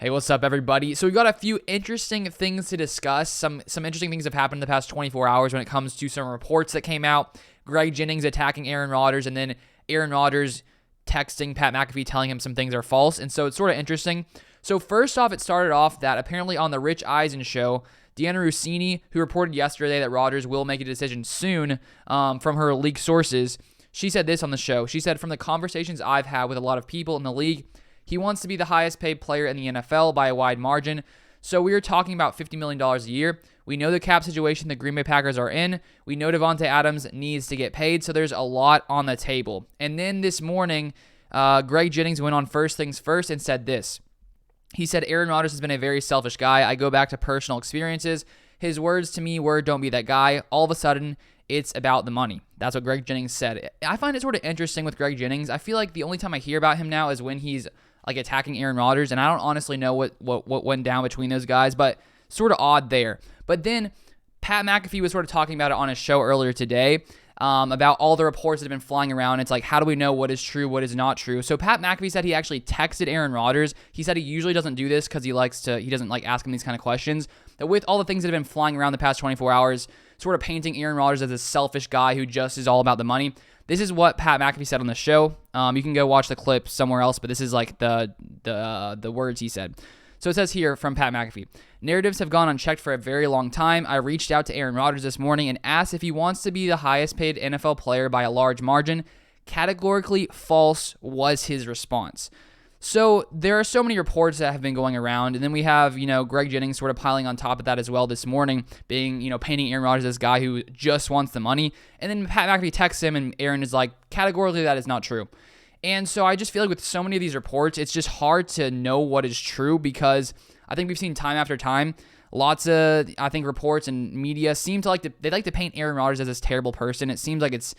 Hey, what's up, everybody? So we got a few interesting things to discuss. Some interesting things have happened in the past 24 hours when it comes to some reports that came out. Greg Jennings attacking Aaron Rodgers, and then Aaron Rodgers texting Pat McAfee telling him some things are false. And so it's sort of interesting. So first off, it started off that apparently on the Rich Eisen show, Deanna Rossini, who reported yesterday that Rodgers will make a decision soon from her league sources, she said this on the show. She said, "From the conversations I've had with a lot of people in the league, he wants to be the highest paid player in the NFL by a wide margin. So we are talking about $50 million a year. We know the cap situation the Green Bay Packers are in. We know Davante Adams needs to get paid. So there's a lot on the table." And then this morning, Greg Jennings went on First Things First and said this. He said, "Aaron Rodgers has been a very selfish guy. I go back to personal experiences. His words to me were, 'Don't be that guy.' All of a sudden, it's about the money." That's what Greg Jennings said. I find it sort of interesting with Greg Jennings. I feel like the only time I hear about him now is when he's like attacking Aaron Rodgers, and I don't honestly know what went down between those guys, but sort of odd there. But then Pat McAfee was sort of talking about it on his show earlier today about all the reports that have been flying around. It's like, how do we know what is true, what is not true? So Pat McAfee said he actually texted Aaron Rodgers. He said he usually doesn't do this because he doesn't like asking these kind of questions. That with all the things that have been flying around the past 24 hours, sort of painting Aaron Rodgers as a selfish guy who just is all about the money. This is what Pat McAfee said on the show. You can go watch the clip somewhere else, but this is like the words he said. So it says here from Pat McAfee, "Narratives have gone unchecked for a very long time. I reached out to Aaron Rodgers this morning and asked if he wants to be the highest paid NFL player by a large margin. Categorically false," was his response. So there are so many reports that have been going around, and then we have, Greg Jennings sort of piling on top of that as well this morning, being, painting Aaron Rodgers as this guy who just wants the money. And then Pat McAfee texts him, and Aaron is like, categorically that is not true. And so I just feel like with so many of these reports, it's just hard to know what is true because I think we've seen time after time, lots of, I think, reports and media seem to they like to paint Aaron Rodgers as this terrible person. It seems like it's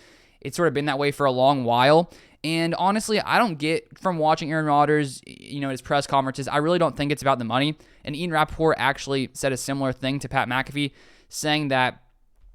sort of been that way for a long while. And honestly, I don't get from watching Aaron Rodgers, his press conferences, I really don't think it's about the money. And Ian Rappaport actually said a similar thing to Pat McAfee, saying that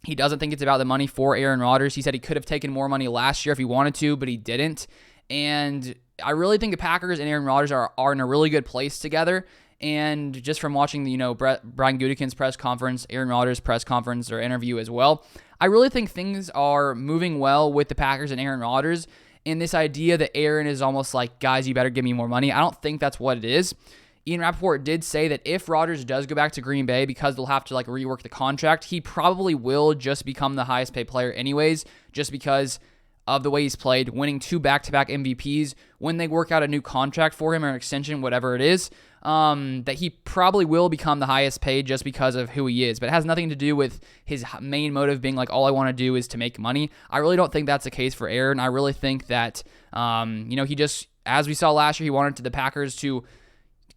he doesn't think it's about the money for Aaron Rodgers. He said he could have taken more money last year if he wanted to, but he didn't. And I really think the Packers and Aaron Rodgers are in a really good place together. And just from watching Brian Gutekunst's press conference, Aaron Rodgers' press conference or interview as well, I really think things are moving well with the Packers and Aaron Rodgers. And this idea that Aaron is almost like, guys, you better give me more money, I don't think that's what it is. Ian Rappaport did say that if Rodgers does go back to Green Bay, because they'll have to rework the contract, he probably will just become the highest paid player anyways, just because of the way he's played, winning 2 back-to-back MVPs. When they work out a new contract for him or an extension, whatever it is, that he probably will become the highest paid just because of who he is. But it has nothing to do with his main motive being like, all I want to do is to make money. I really don't think that's the case for Aaron. I really think that, he just, as we saw last year, he wanted the Packers to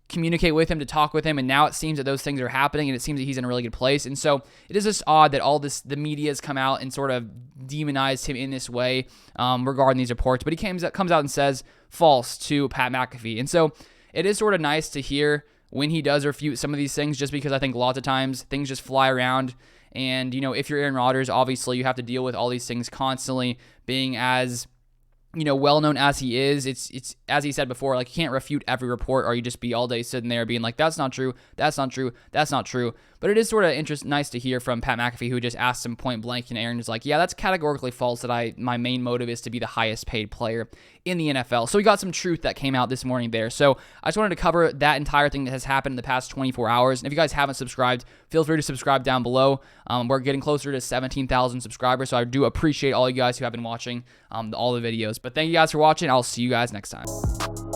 communicate with him, to talk with him, and now it seems that those things are happening, and it seems that he's in a really good place. And so it is just odd that the media has come out and sort of demonized him in this way regarding these reports. But he comes out and says false to Pat McAfee. And so it is sort of nice to hear when he does refute some of these things, just because I think lots of times things just fly around. And, if you're Aaron Rodgers, obviously you have to deal with all these things constantly, being as well-known as he is. It's as he said before, you can't refute every report, or you just be all day sitting there being like, that's not true, that's not true, that's not true. But it is sort of nice to hear from Pat McAfee, who just asked him point blank, and Aaron is like, yeah, that's categorically false, that my main motive is to be the highest paid player in the NFL. So we got some truth that came out this morning there. So I just wanted to cover that entire thing that has happened in the past 24 hours. And if you guys haven't subscribed, feel free to subscribe down below. We're getting closer to 17,000 subscribers, so I do appreciate all you guys who have been watching all the videos. But thank you guys for watching. I'll see you guys next time.